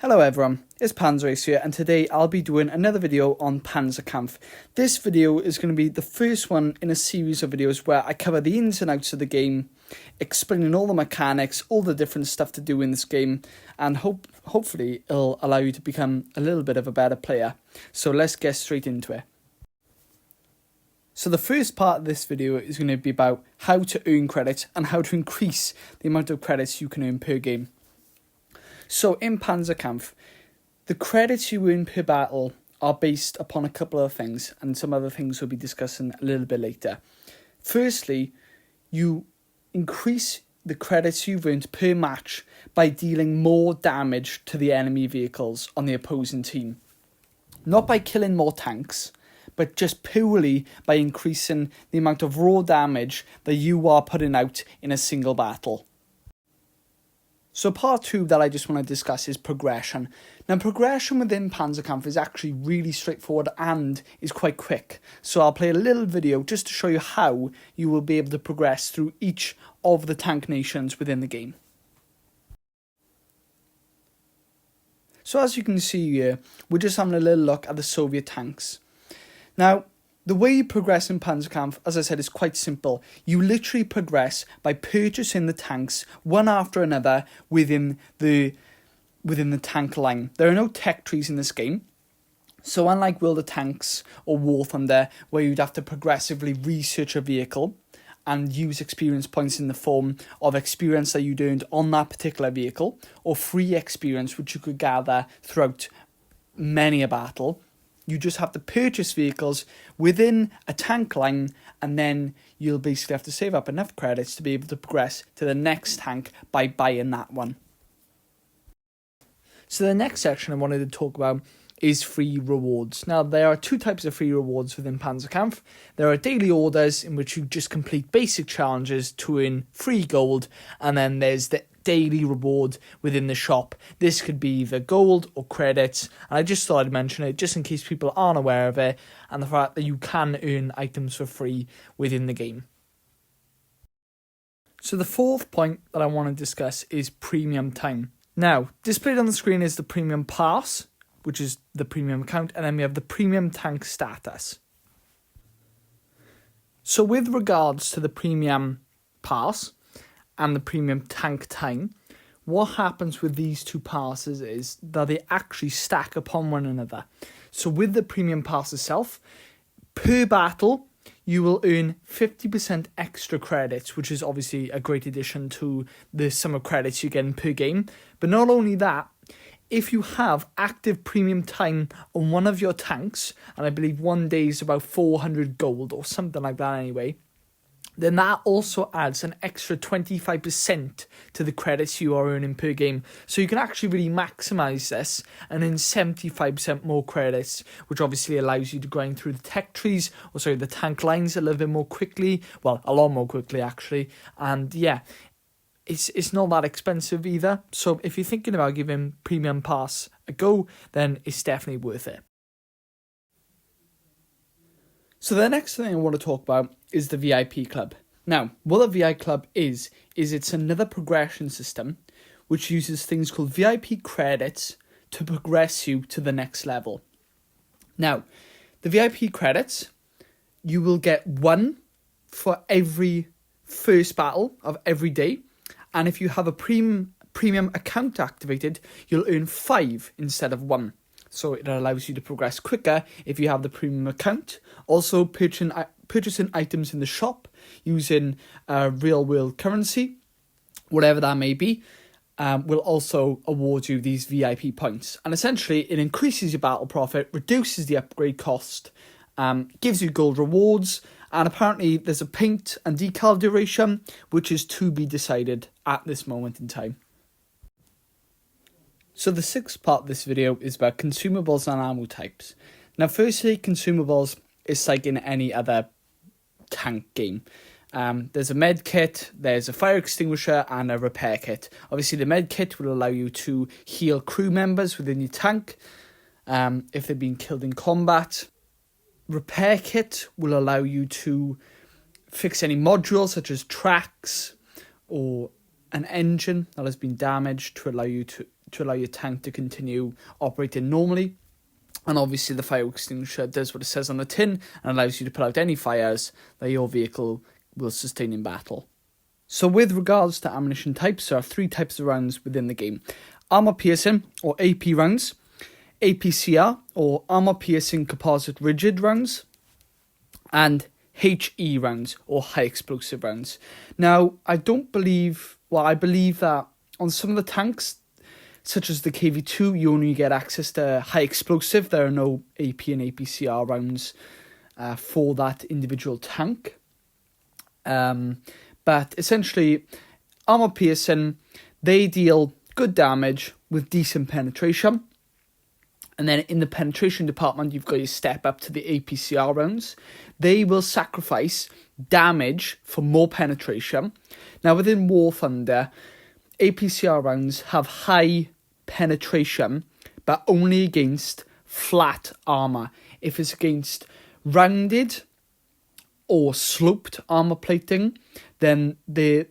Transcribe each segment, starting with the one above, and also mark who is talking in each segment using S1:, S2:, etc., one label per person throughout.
S1: Hello everyone, it's Panzerkampf here, and today I'll be doing another video on Panzerkampf. This video is going to be the first one in a series of videos where I cover the ins and outs of the game, explaining all the mechanics, all the different stuff to do in this game, and hopefully it'll allow you to become a little bit of a better player. So let's get straight into it. So the first part of this video is going to be about how to earn credits and how to increase the amount of credits you can earn per game. So in Panzerkampf, the credits you earn per battle are based upon a couple of things, and some other things we'll be discussing a little bit later. Firstly, you increase the credits you've earned per match by dealing more damage to the enemy vehicles on the opposing team. Not by killing more tanks, but just purely by increasing the amount of raw damage that you are putting out in a single battle. So part 2 that I just want to discuss is progression. Now progression within Panzerkampf is actually really straightforward and is quite quick. So I'll play a little video just to show you how you will be able to progress through each of the tank nations within the game. So as you can see here, we're just having a little look at the Soviet tanks. Now, the way you progress in Panzerkampf, as I said, is quite simple. You literally progress by purchasing the tanks one after another within the tank line. There are no tech trees in this game. So unlike World of Tanks or War Thunder, where you'd have to progressively research a vehicle and use experience points in the form of experience that you'd earned on that particular vehicle, or free experience which you could gather throughout many a battle, you just have to purchase vehicles within a tank line, and then you'll basically have to save up enough credits to be able to progress to the next tank by buying that one. So the next section I wanted to talk about is free rewards. Now, there are two types of free rewards within Panzerkampf. There are daily orders, in which you just complete basic challenges to earn free gold, and then there's the daily reward within the shop. This could be either gold or credits, and I just thought I'd mention it just in case people aren't aware of it, and the fact that you can earn items for free within the game. So the fourth point that I want to discuss is premium time. Now, displayed on the screen is the premium pass, which is the premium account, and then we have the premium tank status. So with regards to the premium pass and the premium tank time, what happens with these two passes is that they actually stack upon one another. So with the premium pass itself, per battle, you will earn 50% extra credits, which is obviously a great addition to the sum of credits you're getting per game. But not only that, if you have active premium time on one of your tanks, and I believe one day is about 400 gold or something like that anyway, then that also adds an extra 25% to the credits you are earning per game. So you can actually really maximise this and earn 75% more credits, which obviously allows you to grind through the tech trees, the tank lines a little bit more quickly. Well, a lot more quickly actually. And yeah, it's not that expensive either. So if you're thinking about giving Premium Pass a go, then it's definitely worth it. So the next thing I want to talk about is the VIP Club. Now, what the VIP Club is it's another progression system which uses things called VIP credits to progress you to the next level. Now, the VIP credits, you will get 1 for every first battle of every day, and if you have a premium account activated, you'll earn 5 instead of 1. So it allows you to progress quicker if you have the premium account. Also, purchasing items in the shop using real-world currency, whatever that may be, will also award you these VIP points. And essentially, it increases your battle profit, reduces the upgrade cost, gives you gold rewards, and apparently there's a paint and decal duration, which is to be decided at this moment in time. So the sixth part of this video is about consumables and ammo types. Now firstly, consumables is like in any other tank game. There's a med kit, there's a fire extinguisher, and a repair kit. Obviously the med kit will allow you to heal crew members within your tank if they've been killed in combat. Repair kit will allow you to fix any modules such as tracks or an engine that has been damaged to allow your tank to continue operating normally. And obviously the fire extinguisher does what it says on the tin and allows you to put out any fires that your vehicle will sustain in battle. So with regards to ammunition types, there are 3 types of rounds within the game. Armor piercing or AP rounds, APCR or armor piercing composite rigid rounds, and HE rounds or high explosive rounds. Now, I believe that on some of the tanks, such as the KV2, you only get access to high explosive. There are no AP and APCR rounds for that individual tank. But essentially, armor piercing, they deal good damage with decent penetration. And then in the penetration department, you've got your step up to the APCR rounds. They will sacrifice damage for more penetration. Now, within War Thunder, APCR rounds have high penetration, but only against flat armor. If it's against rounded or sloped armor plating, then their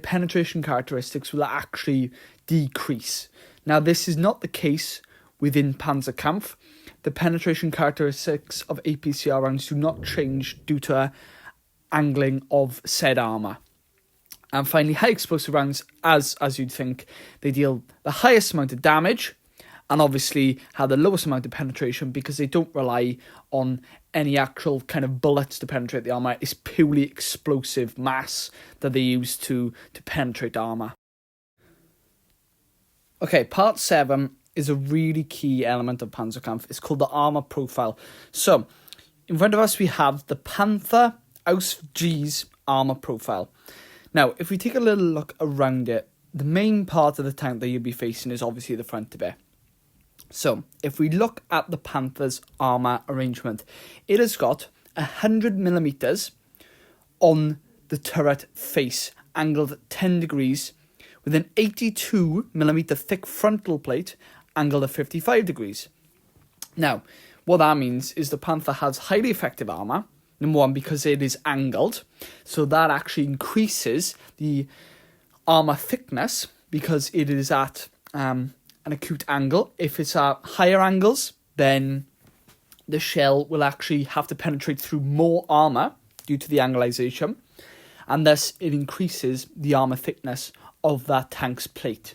S1: penetration characteristics will actually decrease. Now, this is not the case within Panzerkampf. The penetration characteristics of APCR rounds do not change due to angling of said armor. And finally, high explosive rounds, as you'd think, they deal the highest amount of damage and obviously have the lowest amount of penetration because they don't rely on any actual kind of bullets to penetrate the armor. It's purely explosive mass that they use to penetrate armor. Okay, part 7 is a really key element of Panzerkampf. It's called the armor profile. So, in front of us we have the Panther Aus G's armor profile. Now, if we take a little look around it, the main part of the tank that you'll be facing is obviously the front of it. So, if we look at the Panther's armour arrangement, it has got 100mm on the turret face, angled 10 degrees, with an 82mm thick frontal plate, angled at 55 degrees. Now, what that means is the Panther has highly effective armour, number one, because it is angled, so that actually increases the armour thickness because it is at an acute angle. If it's at higher angles, then the shell will actually have to penetrate through more armour due to the angulization, and thus it increases the armour thickness of that tank's plate.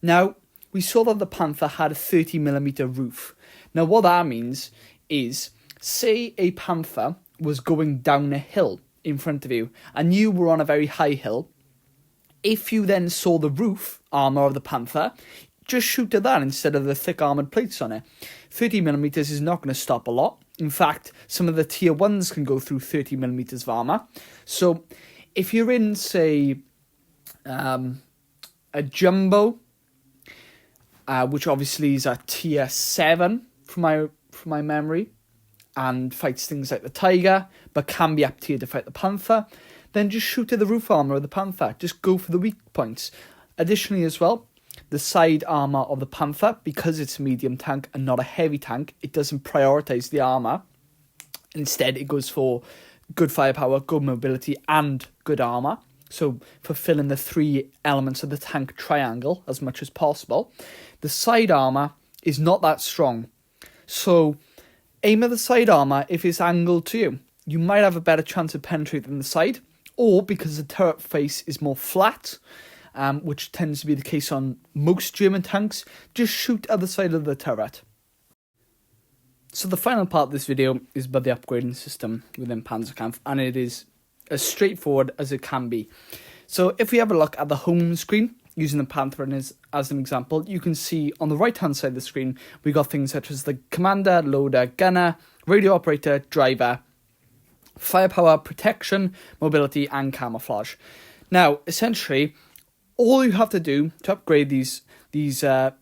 S1: Now, we saw that the Panther had a 30mm roof. Now, what that means is, say a Panther was going down a hill in front of you, and you were on a very high hill. If you then saw the roof armour of the Panther, just shoot at that instead of the thick armoured plates on it. 30mm is not going to stop a lot. In fact, some of the tier 1s can go through 30mm of armour. So, if you're in, say, a Jumbo, which obviously is a tier 7 from my memory, and fights things like the Tiger, but can be up tier to fight the Panther, then just shoot at the roof armour of the Panther. Just go for the weak points. Additionally as well, the side armour of the Panther, because it's a medium tank and not a heavy tank, it doesn't prioritise the armour. Instead, it goes for good firepower, good mobility, and good armour. So, fulfilling the 3 elements of the tank triangle as much as possible. The side armour is not that strong. So, aim at the side armour if it's angled to you. You might have a better chance of penetrating the side, or because the turret face is more flat, which tends to be the case on most German tanks, just shoot at the side of the turret. So the final part of this video is about the upgrading system within Panzerkampf, and it is as straightforward as it can be. So if we have a look at the home screen, using the Panther as an example, you can see on the right hand side of the screen, we got things such as the commander, loader, gunner, radio operator, driver, firepower, protection, mobility, and camouflage. Now, essentially, all you have to do to upgrade these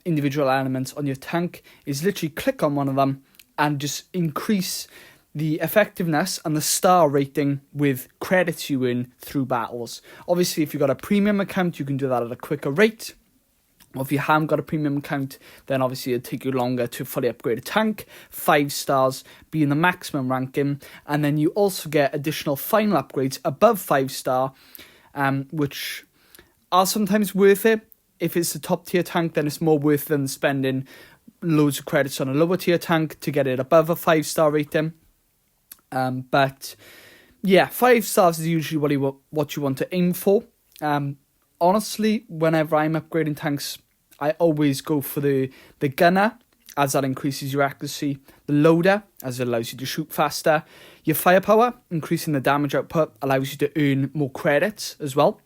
S1: individual elements on your tank is literally click on one of them and just increase the effectiveness and the star rating with credits you win through battles. Obviously, if you've got a premium account, you can do that at a quicker rate. Or if you haven't got a premium account, then obviously it'll take you longer to fully upgrade a tank. 5 stars being the maximum ranking. And then you also get additional final upgrades above 5 star, which are sometimes worth it. If it's a top tier tank, then it's more worth than spending loads of credits on a lower tier tank to get it above a 5-star rating. But yeah, 5 stars is usually what you want to aim for. Honestly, whenever I'm upgrading tanks, I always go for the gunner, as that increases your accuracy, the loader, as it allows you to shoot faster, your firepower, increasing the damage output, allows you to earn more credits as well,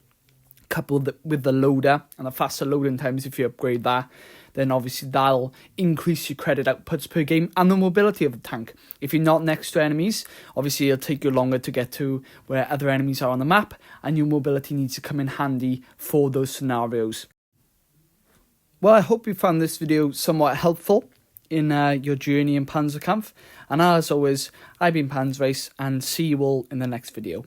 S1: coupled with the loader and the faster loading times. If you upgrade that, then obviously that'll increase your credit outputs per game and the mobility of the tank. If you're not next to enemies, obviously it'll take you longer to get to where other enemies are on the map, and your mobility needs to come in handy for those scenarios. Well, I hope you found this video somewhat helpful in your journey in Panzerkampf. And as always, I've been Panzerkampf, and see you all in the next video.